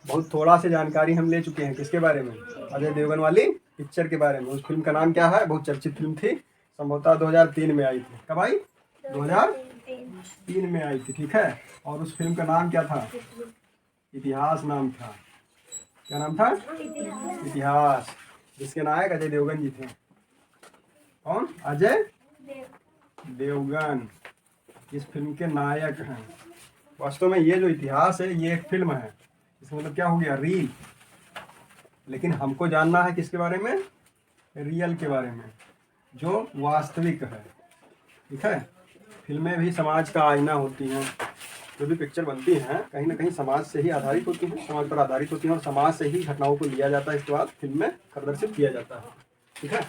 बहुत थोड़ा सी जानकारी हम ले चुके हैं किसके बारे में, अजय देवगन वाली पिक्चर के बारे में। उस फिल्म का नाम क्या है, बहुत चर्चित फिल्म थी, संभवतः 2003 में आई थी। कब आई? 2003 में आई थी, ठीक है। और उस फिल्म का नाम क्या था? इतिहास नाम था। क्या नाम था? इतिहास। जिसके नायक अजय देवगन जी थे। कौन? अजय देवगन इस फिल्म के नायक हैं। वास्तव में ये जो इतिहास है ये एक फिल्म है, इसका मतलब क्या हो गया, रील। लेकिन हमको जानना है किसके बारे में? रियल के बारे में, जो वास्तविक है, ठीक है। फिल्में भी समाज का आईना होती हैं। जो भी पिक्चर बनती हैं कहीं ना कहीं समाज से ही आधारित होती हैं, समाज पर आधारित होती हैं, और समाज से ही घटनाओं को लिया जाता है, इसके बाद फिल्म में प्रदर्शित किया जाता है, ठीक है।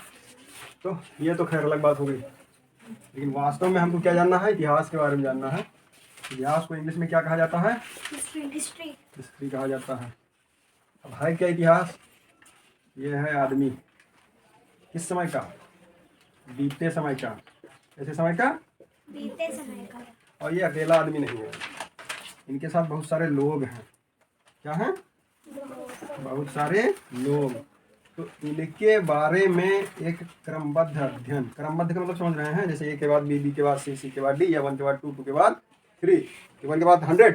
तो ये तो खैर अलग बात हो गई, लेकिन वास्तव में हमको क्या जानना है? इतिहास के बारे में जानना है। इतिहास को इंग्लिश में क्या कहा जाता है? हिस्ट्री कहा जाता है। अब है क्या इतिहास? ये है आदमी। किस समय का? बीते समय का। ऐसे समय का? बीते समय का। और ये अकेला आदमी नहीं है, इनके साथ बहुत सारे लोग हैं। क्या हैं? बहुत सारे लोग। तो इनके बारे में एक क्रमबद्ध अध्ययन, क्रमबद्ध का मतलब समझ रहे हैं, जैसे ए के बाद बी, बी के बाद सी, सी के बाद डी, या 1 के बाद 2, 2 के बाद 3, 1 के बाद 100।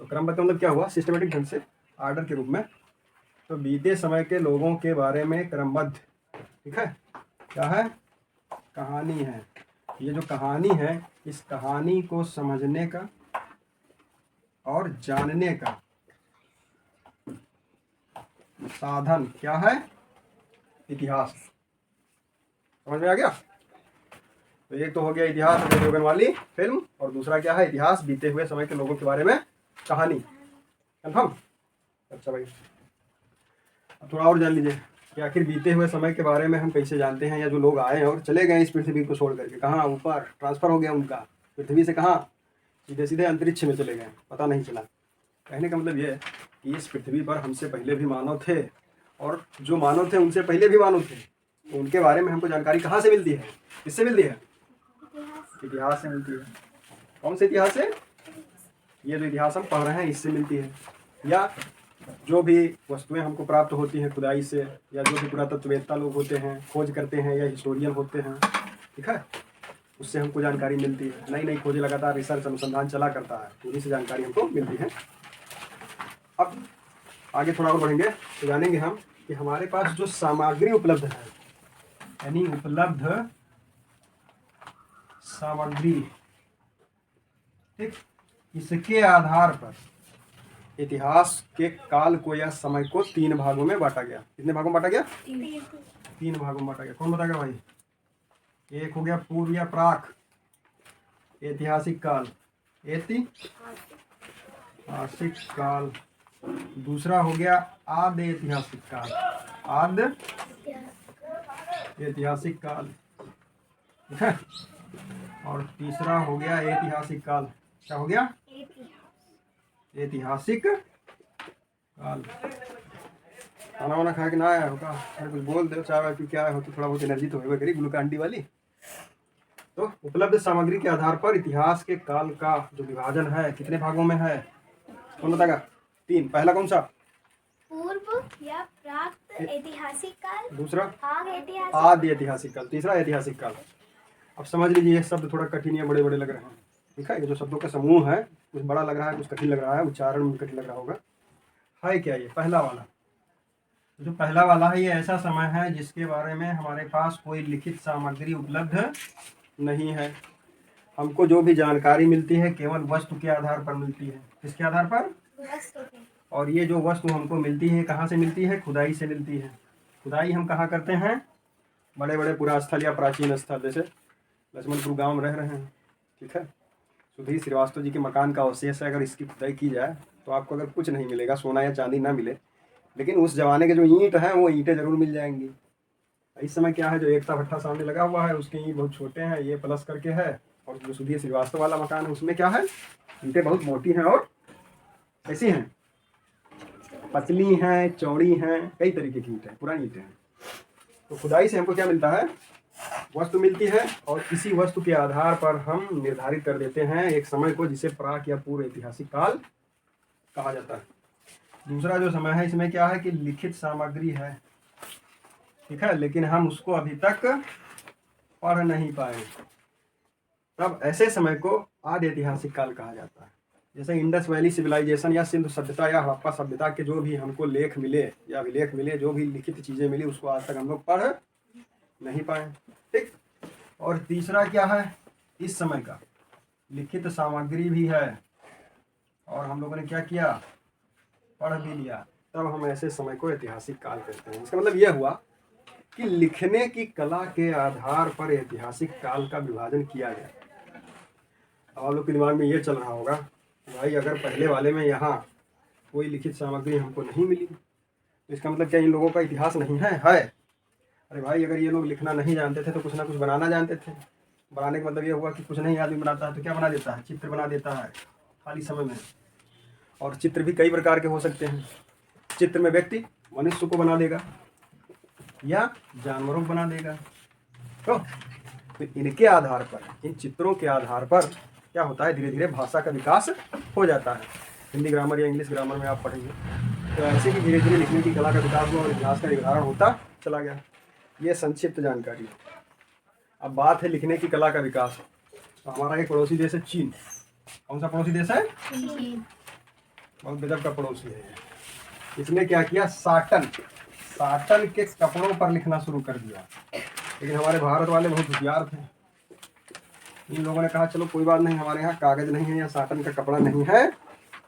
तो क्रमबद्ध का मतलब क्या हुआ? सिस्टमेटिक ढंग से, आर्डर के रूप में। तो बीते समय के लोगों के बारे में क्रमबद्ध, ठीक है। क्या है? कहानी है। ये जो कहानी है, इस कहानी को समझने का और जानने का साधन क्या है? इतिहास। समझ में आ गया? तो एक तो हो गया इतिहास अजय देवगन वाली फिल्म, और दूसरा क्या है? इतिहास, बीते हुए समय के लोगों के बारे में कहानी। कंफर्म? अच्छा भाई, अब थोड़ा और जान लीजिए कि आखिर बीते हुए समय के बारे में हम कैसे जानते हैं, या जो लोग आए और चले गए इस पृथ्वी को छोड़ करके, कहाँ ऊपर ट्रांसफर हो गया उनका, पृथ्वी से कहाँ? सीधे सीधे अंतरिक्ष में चले गए, पता नहीं चला। कहने का मतलब ये है कि इस पृथ्वी पर हमसे पहले भी मानव थे, और जो मानव थे उनसे पहले भी मानव थे। तो उनके बारे में हमको जानकारी कहाँ से मिलती है? किससे मिलती है? इतिहास से मिलती है। कौन से इतिहास से? ये जो इतिहास हम पढ़ रहे हैं इससे मिलती है। या जो भी वस्तुएं हमको प्राप्त होती हैं खुदाई से, या जो भी पुरातत्ववेत्ता लोग होते हैं, खोज करते हैं, या हिस्टोरियन होते हैं, ठीक है, उससे हमको जानकारी मिलती है। नई नई खोजें, लगातार रिसर्च अनुसंधान चला करता है, उन्हीं से जानकारी हमको मिलती है। अब आगे थोड़ा और बढ़ेंगे तो जानेंगे हम कि हमारे पास जो सामग्री उपलब्ध है, यानी उपलब्ध सामग्री, ठीक, इसके आधार पर इतिहास के काल को या समय को 3 भागों में बांटा गया। कितने भागों में बांटा गया? 3 भागों में बांटा गया। कौन बताएगा भाई? एक हो गया पूर्व या प्राक ऐतिहासिक काल, ऐतिहासिक काल। दूसरा हो गया आद्य ऐतिहासिक काल, आद्य ऐतिहासिक काल, ठीक है। और तीसरा हो गया ऐतिहासिक काल। क्या हो गया? ऐतिहासिक काल। खाना वाना खा के ना आया होगा, कुछ बोल दो, चाय वाय पी के आया हो तो थोड़ा बहुत एनर्जी तो होगा करी, ग्लूकान डी वाली। तो उपलब्ध सामग्री के आधार पर इतिहास के काल का जो विभाजन है कितने भागों में है? कौन बताएगा? 3। पहला कौन सा? पूर्व या प्राक ऐतिहासिक काल। दूसरा आद्य ऐतिहासिक काल। तीसरा ऐतिहासिक काल। अब समझ लीजिए ये शब्द थोड़ा कठिन या बड़े बड़े लग रहे हैं, ठीक है। ये जो शब्दों का समूह है कुछ बड़ा लग रहा है, कुछ कठिन लग रहा है, उच्चारण में कठिन लग रहा होगा। है क्या ये पहला वाला? जो पहला वाला है ये ऐसा समय है जिसके बारे में हमारे पास कोई लिखित सामग्री उपलब्ध नहीं है। हमको जो भी जानकारी मिलती है केवल वस्तु के आधार पर मिलती है। किसके आधार पर? और ये जो वस्तु हमको मिलती है कहाँ से मिलती है? खुदाई से मिलती है। खुदाई हम कहाँ करते हैं? बड़े बड़े पुरास्थल या प्राचीन स्थल, जैसे लक्ष्मणपुर गांव में रह रहे हैं, ठीक है। सुधीर श्रीवास्तव जी के मकान का अवशेष है, अगर इसकी खुदाई की जाए तो आपको अगर कुछ नहीं मिलेगा, सोना या चांदी ना मिले, लेकिन उस जमाने के जो ईंट हैं वो ईंटें जरूर मिल जाएंगी। इस समय क्या है, जो एकता भट्ठा सामने लगा हुआ है उसके ईंट बहुत छोटे हैं, ये प्लस करके है। और जो सुधीर श्रीवास्तव वाला मकान है उसमें क्या है, ईंटें बहुत मोटी हैं और कैसी हैं, पतली हैं, चौड़ी हैं, कई तरीके की ईंटें, पुरानी ईंटें हैं। तो खुदाई से हमको क्या मिलता है? वस्तु मिलती है, और इसी वस्तु के आधार पर हम निर्धारित कर देते हैं एक समय को, जिसे प्राक या पूर्व ऐतिहासिक काल कहा जाता है। दूसरा जो समय है इसमें क्या है कि लिखित सामग्री है, ठीक है, लेकिन हम उसको अभी तक पढ़ नहीं पाए। तब ऐसे समय को आदि ऐतिहासिक काल कहा जाता है। जैसे इंडस वैली सिविलाइजेशन या सिंधु सभ्यता या हड़प्पा सभ्यता के जो भी हमको लेख मिले या अभिलेख मिले, जो भी लिखित चीज़ें मिली, उसको आज तक हम लोग पढ़ नहीं पाए, ठीक। और तीसरा क्या है, इस समय का लिखित सामग्री भी है और हम लोगों ने क्या किया, पढ़ भी लिया, तब हम ऐसे समय को ऐतिहासिक काल कहते हैं। इसका मतलब यह हुआ कि लिखने की कला के आधार पर ऐतिहासिक काल का विभाजन किया गया। अब आप लोग के दिमाग में ये चल रहा होगा कि भाई अगर पहले वाले में यहाँ कोई लिखित सामग्री हमको नहीं मिली तो इसका मतलब क्या इन लोगों का इतिहास नहीं है? अरे भाई, अगर ये लोग लिखना नहीं जानते थे तो कुछ ना कुछ बनाना जानते थे। बनाने का मतलब ये हुआ कि कुछ नहीं आदमी बनाता है तो क्या बना देता है, चित्र बना देता है खाली समय में। और चित्र भी कई प्रकार के हो सकते हैं। चित्र में व्यक्ति मनुष्य को बना देगा या जानवरों को बना देगा। तो इनके आधार पर, इन चित्रों के आधार पर क्या होता है, धीरे धीरे भाषा का विकास हो जाता है। हिंदी ग्रामर या इंग्लिश ग्रामर में आप पढ़ेंगे तो ऐसे ही धीरे धीरे लिखने की कला का विकास हुआ और इतिहास का निर्धारण होता चला गया। ये संक्षिप्त जानकारी है। अब बात है लिखने की कला का विकास। तो हमारा एक पड़ोसी देश है चीन। कौन सा पड़ोसी देश है? चीन। बहुत गजब का पड़ोसी है। इसने क्या किया, साटन के कपड़ों पर लिखना शुरू कर दिया। लेकिन हमारे भारत वाले बहुत होशियार थे। इन लोगों ने कहा चलो कोई बात नहीं, हमारे यहाँ कागज नहीं है या साटन का कपड़ा नहीं है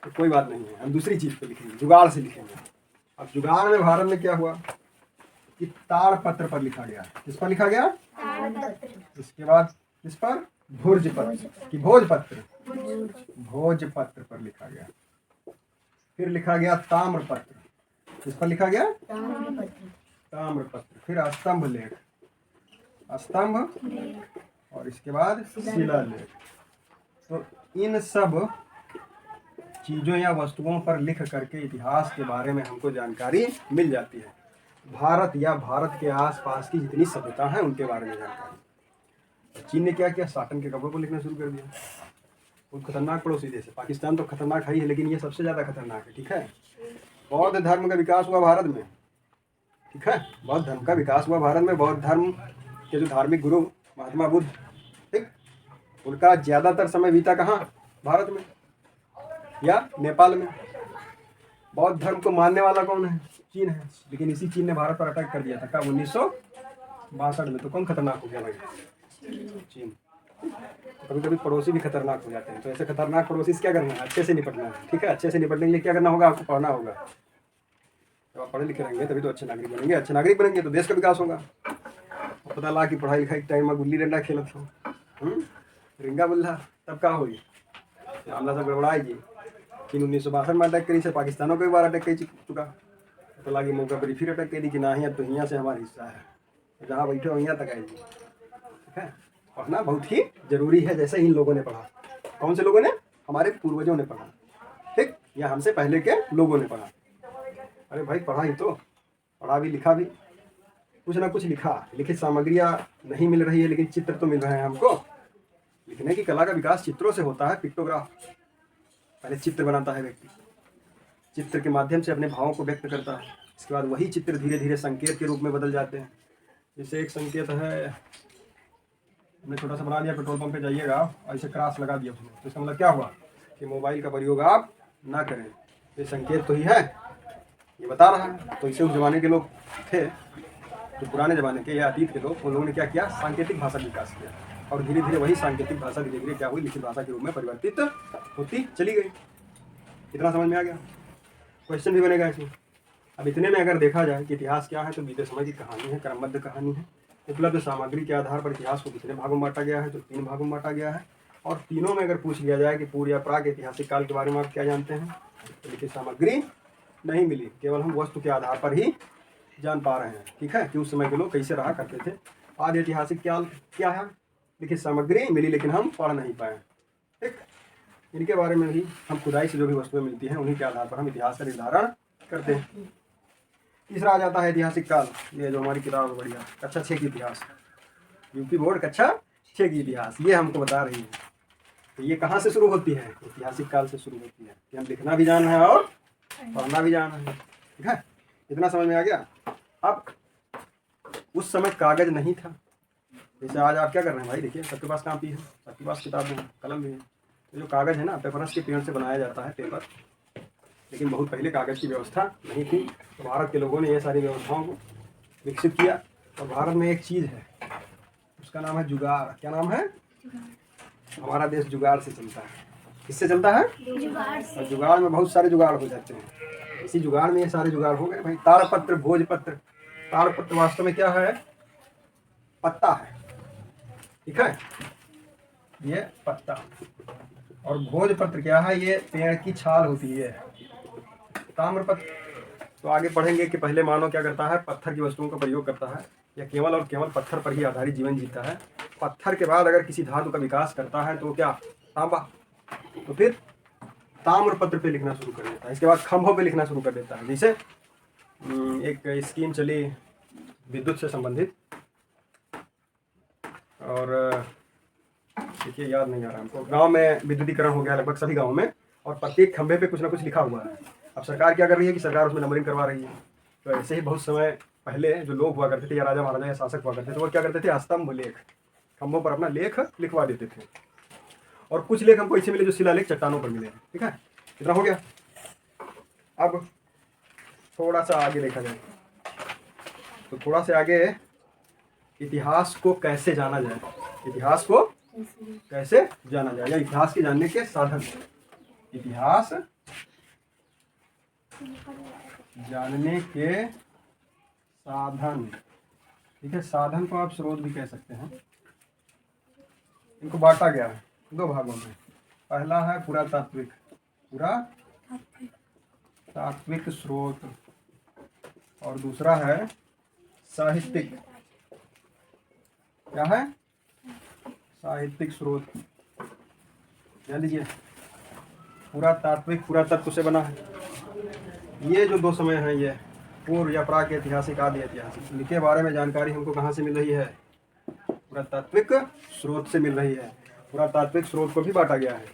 तो कोई बात नहीं है, हम दूसरी चीज़ पे लिखेंगे, जुगाड़ से लिखेंगे। अब जुगाड़ में भारत में क्या हुआ कि ताड़पत्र पर लिखा गया। किस पर लिखा गया? इसके बाद किस पर? भोजपत्र कि भोजपत्र, भोजपत्र पर लिखा गया। फिर लिखा गया ताम्रपत्र। किस पर लिखा गया? ताम्रपत्र। फिर स्तंभ लेख, स्तंभ, और इसके बाद शिलालेख। तो इन सब चीज़ों या वस्तुओं पर लिख करके इतिहास के बारे में हमको जानकारी मिल जाती है। भारत या भारत के आसपास की जितनी सभ्यता है उनके बारे में जानकारी। चीन ने क्या किया, साटन के कपड़ों को लिखना शुरू कर दिया। बहुत खतरनाक पड़ोसी देश है। पाकिस्तान तो खतरनाक है ही, लेकिन ये सबसे ज़्यादा खतरनाक है, ठीक है। बौद्ध धर्म का विकास हुआ भारत में, ठीक है। बौद्ध धर्म का विकास हुआ भारत में। बौद्ध धर्म के जो धार्मिक गुरु महात्मा बुद्ध, ठीक, उनका ज़्यादातर समय बीता कहाँ? भारत में या नेपाल में। बौद्ध धर्म को मानने वाला कौन है? चीन है। लेकिन इसी चीन ने भारत पर अटैक कर दिया था कब? 1962 में। तो कौन खतरनाक हो गया भाई? चीन। कभी कभी पड़ोसी भी खतरनाक हो जाते हैं। तो ऐसे खतरनाक पड़ोसी से क्या करना है? अच्छे से निपटना है, ठीक है। अच्छे से निपटने के लिए क्या करना होगा? आपको पढ़ना होगा। जब आप पढ़े लिखे रहेंगे तभी तो अच्छे नागरिक बनेंगे। अच्छे नागरिक बनेंगे तो देश का विकास होगा। पता लगा कि पढ़ाई लिखाई टाइम में गुल्ली डंडा खेलत हो, रिंगा बुल्ला, तब का होगी? मामला सब गड़बड़ाएगी। चीन 1962 में अटैक करी से पाकिस्तानों को एक बार अटैक कर चुका। पता लगी मौका पर फिर अटैक कर दी कि ना ही अब तो यहाँ से हमारा हिस्सा है, जहाँ बैठे हो यहाँ तक आएगी, ठीक है। पढ़ना बहुत ही जरूरी है। जैसे इन लोगों ने पढ़ा। कौन से लोगों ने? हमारे पूर्वजों ने पढ़ा, ठीक, या हमसे पहले के लोगों ने पढ़ा। अरे भाई पढ़ा ही तो, पढ़ा भी लिखा भी, कुछ ना कुछ लिखा। लिखित सामग्रियाँ नहीं मिल रही है लेकिन चित्र तो मिल रहे हैं हमको। लिखने की कला का विकास चित्रों से होता है। पिक्टोग्राफ, पहले चित्र बनाता है व्यक्ति, चित्र के माध्यम से अपने भावों को व्यक्त करता है। इसके बाद वही चित्र धीरे धीरे संकेत के रूप में बदल जाते हैं। जैसे एक संकेत है, हमने छोटा सा बना दिया, पेट्रोल पंप पे जाइएगा ऐसे क्रॉस लगा दिया उसने, तो इसका मतलब क्या हुआ कि मोबाइल का प्रयोग आप ना करें। ये संकेत तो ही है, ये बता रहा है। तो इसे उस जमाने के लोग थे, जो पुराने ज़माने के या अतीत के लोग, उन लोगों ने क्या किया? सांकेतिक भाषा का विकास किया। और धीरे धीरे वही सांकेतिक भाषा धीरे धीरे क्या हुई? लिखित भाषा के रूप में परिवर्तित होती चली गई। इतना समझ में आ गया? क्वेश्चन भी बनेगा इसमें। अब इतने में अगर देखा जाए कि इतिहास क्या है, तो बीते समय की कहानी है, क्रमबद्ध कहानी है। उपलब्ध सामग्री के आधार पर इतिहास को कितने भागों में बांटा गया है? तो 3 भागों में बांटा गया है। और तीनों में अगर पूछ लिया जाए कि पूर्व या प्राग ऐतिहासिक काल के बारे में आप क्या जानते हैं, तो लिखित सामग्री नहीं मिली। केवल हम वस्तु के आधार पर ही जान पा रहे हैं, ठीक है, कि उस समय के लोग कैसे रहा करते थे। आदि ऐतिहासिक काल क्या है? लिखित सामग्री मिली लेकिन हम पढ़ नहीं पाए, ठीक। इनके बारे में भी हम खुदाई से जो भी वस्तुएं मिलती हैं उन्हीं के आधार पर हम इतिहास का निर्धारण करते हैं। तीसरा आ जाता है ऐतिहासिक काल। ये जो हमारी किताब है बढ़िया, कक्षा 6 की इतिहास, यूपी बोर्ड कक्षा 6 की इतिहास, ये हमको बता रही है। तो ये कहाँ से शुरू होती है? ऐतिहासिक काल से शुरू होती है कि हम लिखना भी जान रहे हैं और पढ़ना भी जाना है। ठीक है, इतना समझ में आ गया। अब उस समय कागज नहीं था, जैसे आज आप क्या कर रहे हैं भाई, देखिए सबके पास कॉपी है, सबके पास किताबें हैं, कलम भी है। तो जो कागज है ना, पेपरस के पेड़ से बनाया जाता है पेपर, लेकिन बहुत पहले कागज की व्यवस्था नहीं थी। तो भारत के लोगों ने ये सारी व्यवस्थाओं को विकसित किया। और भारत में एक चीज़ है, उसका नाम है जुगाड़। क्या नाम है? हमारा देश जुगाड़ से चलता है। किससे चलता है? जुगाड़ से। और जुगाड़ में बहुत सारे जुगाड़ हो जाते हैं। इसी जुगाड़ में ये सारे जुगाड़ हो गए भाई। ताड़पत्र, भोजपत्र। ताड़पत्र वास्तव में क्या है? पत्ता है। ठीक है, ये पत्ता। और भोजपत्र क्या है? ये पेड़ की छाल होती है। ताम्रपत्र तो आगे पढ़ेंगे कि पहले मानव क्या करता है, पत्थर की वस्तुओं का प्रयोग करता है, या केवल और केवल पत्थर पर ही आधारित जीवन जीता है। पत्थर के बाद अगर किसी धातु का विकास करता है तो क्या? तांबा। तो फिर ताम्रपत्र पे लिखना शुरू कर देता है। इसके बाद खंभों पे लिखना शुरू कर देता है। जैसे एक स्कीम चली विद्युत से संबंधित, और देखिए याद नहीं आ रहा हमको, गांव में विद्युतीकरण हो गया लगभग सभी गांवों में, और प्रत्येक खंभे पे कुछ ना कुछ लिखा हुआ है। अब सरकार क्या कर रही है कि सरकार उसमें नंबरिंग करवा रही है। तो ऐसे ही बहुत समय पहले जो लोग हुआ करते थे, या राजा महाराजा या शासक हुआ करते थे, वो क्या करते थे? स्तंभ लेख, खंभों पर अपना लेख लिखवा देते थे। और कुछ लेख हमको ऐसे मिले जो शिलालेख चट्टानों पर मिले हैं। ठीक है, इतना हो गया। अब थोड़ा सा आगे देखा जाए, तो थोड़ा से आगे इतिहास को कैसे जाना जाए, इतिहास को कैसे जाना जाए, या इतिहास के जानने के साधन। इतिहास जानने के साधन। ठीक है, साधन को आप स्रोत भी कह सकते हैं। इनको बांटा गया है दो भागों में। पहला है पुरातात्विक, पुरातात्विक स्रोत, और दूसरा है साहित्यिक। क्या है? साहित्यिक स्रोत। ध्यान दीजिए, पुरातात्विक पुरातत्व से बना है। ये जो दो समय हैं, ये पूर्व या प्राक ऐतिहासिक, आदि ऐतिहासिक, इनके बारे में जानकारी हमको कहाँ से मिल रही है? पुरातात्विक स्रोत से मिल रही है। पुरातात्विक स्रोत को भी बांटा गया है।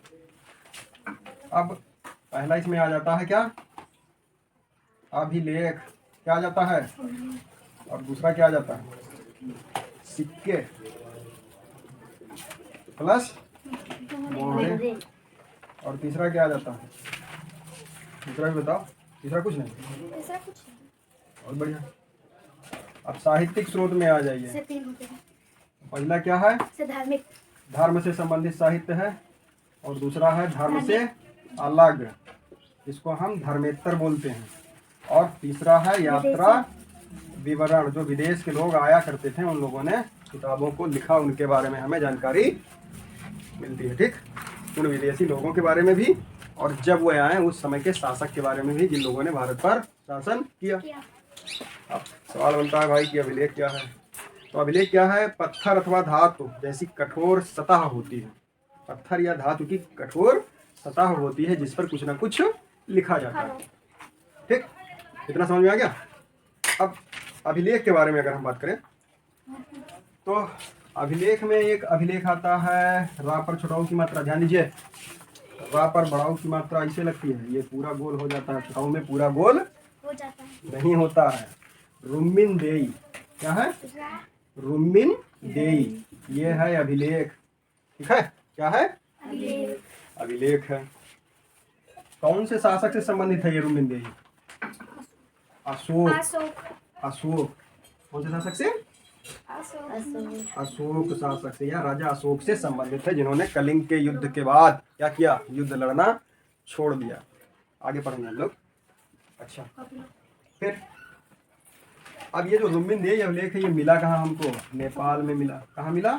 अब पहला इसमें आ जाता है क्या? अभिलेख। क्या आ जाता है? और दूसरा क्या आ जाता है? सिक्के प्लस मोहरे। और तीसरा क्या आ जाता है? तीसरा भी बताओ। तीसरा कुछ नहीं, ऐसा कुछ बहुत बढ़िया। अब साहित्यिक स्रोत में आ जाइए। से तीन होते हैं। पहला क्या है? से धार्मिक, धर्म से संबंधित साहित्य है, और दूसरा है धर्म से अलग, इसको हम धर्मेतर बोलते हैं। और तीसरा है यात्रा विवरण, जो विदेश के लोग आया करते थे, उन लोगों ने किताबों को लिखा, उनके बारे में हमें जानकारी मिलती है। ठीक, उन विदेशी लोगों के बारे में भी, और जब वो आए उस समय के शासक के बारे में भी, जिन लोगों ने भारत पर शासन किया। अब सवाल बनता है भाई कि अभिलेख क्या है? तो अभिलेख क्या है? पत्थर अथवा धातु जैसी कठोर सतह होती है। पत्थर या धातु की कठोर सतह होती है जिस पर कुछ ना कुछ लिखा जाता है। ठीक, इतना समझ में आ गया। अब अभिलेख के बारे में अगर हम बात करें, तो अभिलेख में एक अभिलेख आता है रा पर छोटाऊ की मात्रा। ध्यान दीजिए, रा पर बड़ाऊ की मात्रा ऐसे लगती है, ये पूरा गोल हो जाता है, छोटाऊ में पूरा गोल हो जाता है। नहीं होता है। रुम्मिन देई। क्या है? रुम्मिन देई, ये है अभिलेख। ठीक है, क्या है? अभिलेख। अभिलेख है। कौन से शासक से संबंधित है ये रुम्मिन देई? अशोक। अशोक। कौन से शासक से? अशोक शासक से, या राजा अशोक से संबंधित है, जिन्होंने कलिंग के युद्ध के बाद क्या किया? युद्ध लड़ना छोड़ दिया। आगे पढ़ेंगे हम लोग। अच्छा, फिर अब ये जो रुम्मिन देई अभिलेख है, ये मिला कहाँ हमको? नेपाल में मिला। कहाँ मिला?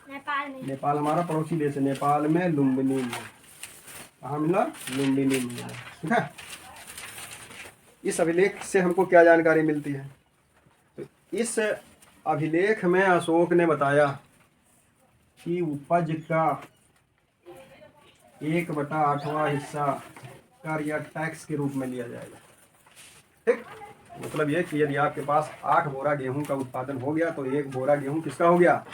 नेपाल में। नेपाल हमारा पड़ोसी देश है। नेपाल में लुम्बिनी में। कहाँ मिला? लुम्बिनी में। ठीक है, इस अभिलेख से हमको क्या जानकारी मिलती है? तो इस अभिलेख में अशोक ने बताया कि उपज का 1/8वां हिस्सा कर या टैक्स के रूप में लिया जाएगा। ठीक, मतलब ये कि यदि आपके पास 8 बोरा गेहूं का उत्पादन हो गया, तो 1 बोरा गेहूं किसका हो गया?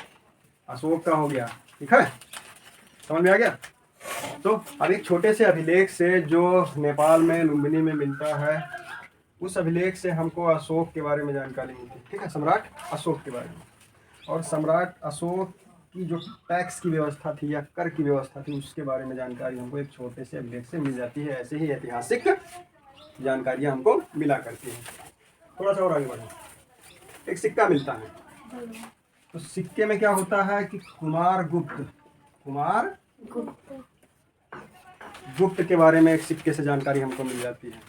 अशोक का हो गया। ठीक है, समझ में आ गया? तो अब एक छोटे से अभिलेख से जो नेपाल में लुम्बिनी में मिलता है, उस अभिलेख से हमको अशोक के बारे में जानकारी मिलती है। ठीक है, सम्राट अशोक के बारे में। और सम्राट अशोक की जो टैक्स की व्यवस्था थी या कर की व्यवस्था थी, उसके बारे में जानकारी हमको एक छोटे से अभिलेख से मिल जाती है। ऐसे ही ऐतिहासिक जानकारियाँ हमको मिला करती हैं। थोड़ा सा और आगे बढ़ें। एक सिक्का मिलता है, तो सिक्के में क्या होता है कि कुमार गुप्त के बारे में एक सिक्के से जानकारी हमको मिल जाती है।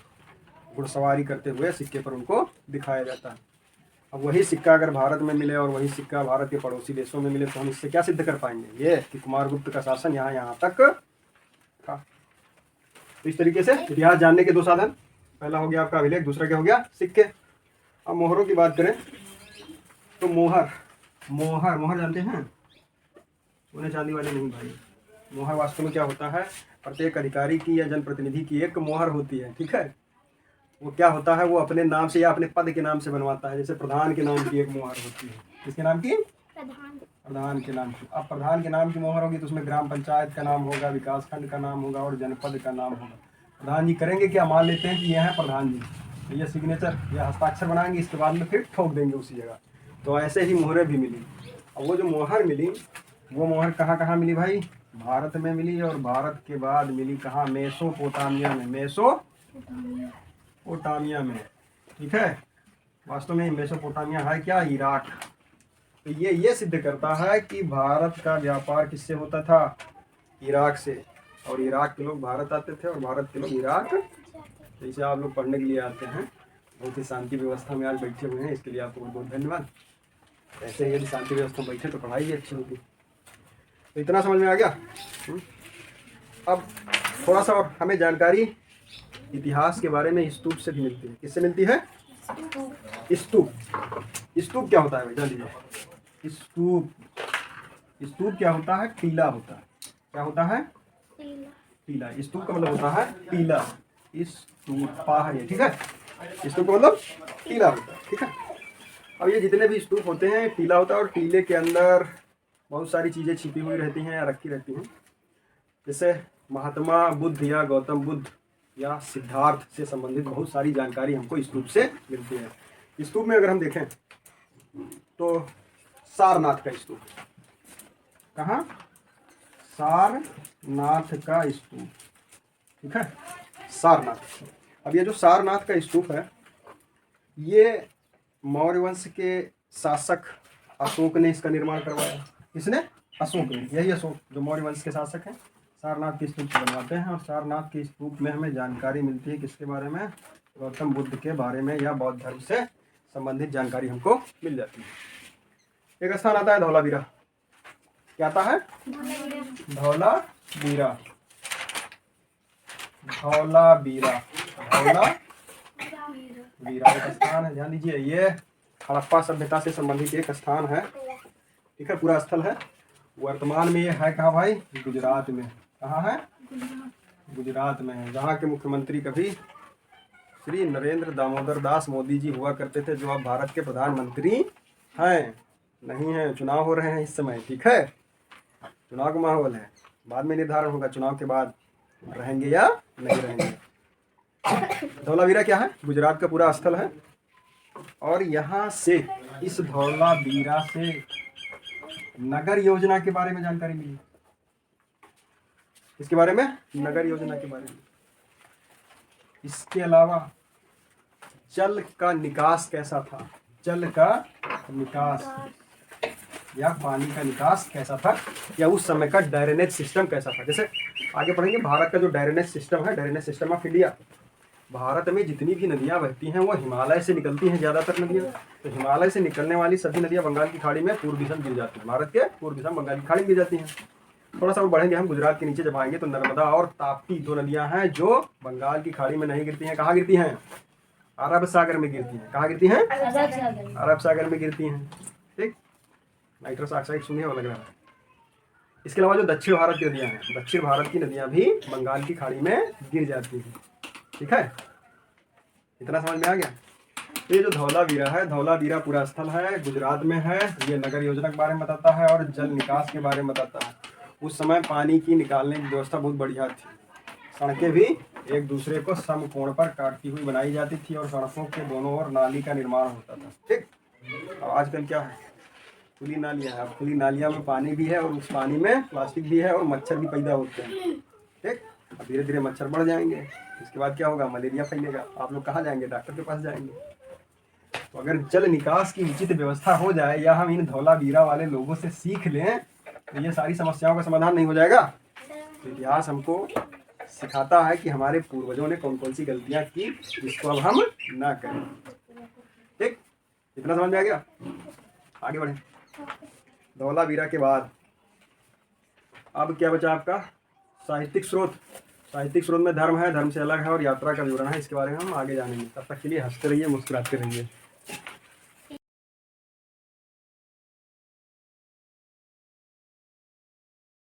घुड़सवारी करते हुए सिक्के पर उनको दिखाया जाता है। अब वही सिक्का अगर भारत में मिले और वही सिक्का भारत के पड़ोसी देशों में मिले, तो हम इससे क्या सिद्ध कर पाएंगे? ये कि कुमार गुप्त का शासन यहाँ तक था। तो इस तरीके से इतिहास जानने के दो साधन, पहला हो गया आपका अभिलेख, दूसरा क्या हो गया? सिक्के। अब मोहरों की बात करें तो मोहर जानते हैं? सोने चांदी वाले नहीं भाई। मोहर वास्तव में क्या होता है? प्रत्येक अधिकारी की या जनप्रतिनिधि की एक मोहर होती है। ठीक है, वो क्या होता है? वो अपने नाम से या अपने पद के नाम से बनवाता है। जैसे प्रधान के नाम की एक मोहर होती है। किसके नाम की? प्रधान के नाम की। अब प्रधान के नाम की मोहर होगी तो उसमें ग्राम पंचायत का नाम होगा, विकास खंड का नाम होगा और जनपद का नाम होगा। प्रधान जी करेंगे क्या? मान लेते हैं कि ये है प्रधान जी, तो ये सिग्नेचर या हस्ताक्षर बनाएंगे, इसके बाद में फिर ठोक देंगे उसी जगह। तो ऐसे ही मोहरें भी मिली। अब वो जो मोहर मिली, वो मोहर कहाँ कहाँ मिली भाई? भारत में मिली, और भारत के बाद मिली कहाँ? मेसोपोटामिया में। मेसोपोटामिया में। ठीक है, वास्तव में मेसोपोटामिया है क्या? इराक। तो ये सिद्ध करता है कि भारत का व्यापार किससे होता था? इराक से। और इराक के लोग भारत आते थे और भारत के लोग इराक। तो इसे आप लोग पढ़ने के लिए आते हैं। बहुत ही शांति व्यवस्था में आज बैठे हुए हैं, इसके लिए आपको बहुत बहुत धन्यवाद। ऐसे ही यदि शांति व्यवस्था में बैठे तो पढ़ाई भी अच्छी होगी। तो इतना समझ में आ गया। अब थोड़ा सा और हमें जानकारी इतिहास के बारे में स्तूप से भी मिलती है। किससे मिलती है? स्तूप क्या होता है भाई? जान लीजिए। स्तूप क्या होता है? टीला होता है। क्या होता है? टीला। स्तूप का मतलब होता है टीला। स्तूपा है ये। ठीक है, स्तूप का मतलब टीला होता है। ठीक है, अब ये जितने भी स्तूप होते हैं, टीला होता है और टीले के अंदर बहुत सारी चीज़ें छिपी हुई रहती हैं या रखी रहती हैं। जैसे महात्मा बुद्ध या गौतम बुद्ध या सिद्धार्थ से संबंधित बहुत सारी जानकारी हमको स्तूप से मिलती है। स्तूप में अगर हम देखें तो सारनाथ का स्तूप। कहाँ? सारनाथ का स्तूप। ठीक है, सारनाथ। अब ये जो सारनाथ का स्तूप है, ये मौर्य वंश के शासक अशोक ने इसका निर्माण करवाया। किसने? अशोक ने। यही अशोक जो मौर्य वंश के शासक हैं, सारनाथ के स्तूप बनवाते हैं। और सारनाथ के स्तूप में हमें जानकारी मिलती है किसके बारे में? गौतम बुद्ध के बारे में या बौद्ध धर्म से संबंधित जानकारी हमको मिल जाती है। एक स्थान आता है धौलावीरा। क्या आता है? धौलावीरा। एक स्थान है, ध्यान दीजिए। ये हड़प्पा सभ्यता से संबंधित एक स्थान है। ठीक है, पूरा स्थल है। वर्तमान में ये है कहाँ भाई? गुजरात में। कहाँ है? गुजरात में है, जहाँ के मुख्यमंत्री कभी श्री नरेंद्र दामोदर दास मोदी जी हुआ करते थे, जो अब भारत के प्रधानमंत्री हैं। नहीं है, चुनाव हो रहे हैं इस समय। ठीक है, चुनाव का माहौल है, बाद में निर्धारण होगा चुनाव के बाद रहेंगे या नहीं रहेंगे। धौलावीरा क्या है? गुजरात का पूरा स्थल है। और यहाँ से, इस धौलावीरा से नगर योजना के बारे में जानकारी मिली। इसके बारे में? नगर योजना के बारे में। इसके अलावा जल का निकास कैसा था? जल का निकास या पानी का निकास कैसा था, या उस समय का ड्रेनेज सिस्टम कैसा था। जैसे आगे पढ़ेंगे, भारत का जो ड्रेनेज सिस्टम है, drainage system of India. Bharat में जितनी भी नदियाँ बहती हैं वो हिमालय से निकलती हैं, ज़्यादातर नदियाँ। तो हिमालय से निकलने वाली सभी नदियाँ बंगाल की खाड़ी में पूर्व दिशा गिर जाती हैं। भारत के पूर्व दिशा बंगाल की खाड़ी में गिर जाती हैं। थोड़ा सा और बढ़ेंगे हम, गुजरात के नीचे जब आएंगे तो नर्मदा और ताप्ती दो नदियाँ हैं जो बंगाल की खाड़ी में नहीं गिरती हैं। कहाँ गिरती हैं? अरब सागर में गिरती हैं। कहाँ गिरती हैं? अरब सागर में गिरती हैं। ठीक, नाइट्रस ऑक्साइड सुनिए और लग रहा है। इसके अलावा जो दक्षिण भारत की नदियाँ हैं, दक्षिण भारत की नदियाँ भी बंगाल की खाड़ी में गिर जाती हैं। ठीक है, इतना समझ में आ गया। तो ये जो धौलावीरा है, धौलावीरा पूरा स्थल है, गुजरात में है। ये नगर योजना के बारे में बताता है और जल निकास के बारे में बताता है। उस समय पानी की निकालने की व्यवस्था बहुत बढ़िया थी। सड़कें भी एक दूसरे को समकोण पर काटती हुई बनाई जाती थी और सड़कों के दोनों ओर नाली का निर्माण होता था। ठीक। और आजकल क्या है, खुली नालियाँ है। अब खुली नालियाँ में पानी भी है और उस पानी में प्लास्टिक भी है और मच्छर भी पैदा होते हैं। ठीक। अब धीरे धीरे मच्छर बढ़ जाएंगे, इसके बाद क्या होगा, मलेरिया फैलेगा। आप लोग कहाँ जाएंगे, डॉक्टर के पास जाएंगे। तो अगर जल निकास की उचित व्यवस्था हो जाए या हम इन धौलावीरा वाले लोगों से सीख लें तो ये सारी समस्याओं का समाधान नहीं हो जाएगा। तो इतिहास हमको सिखाता है कि हमारे पूर्वजों ने कौन कौन सी गलतियां की जिसको अब हम ना करें। ठीक, इतना समझ में आ गया। आगे बढ़े। धौलावीरा के बाद अब क्या बचा आपका, साहित्यिक स्रोत। साहित्यिक स्रोत में धर्म है, धर्म से अलग है और यात्रा का विवरण है। इसके बारे में हम आगे जानेंगे। तब तक के लिए हंसते रहिए, मुस्कुराते रहिए।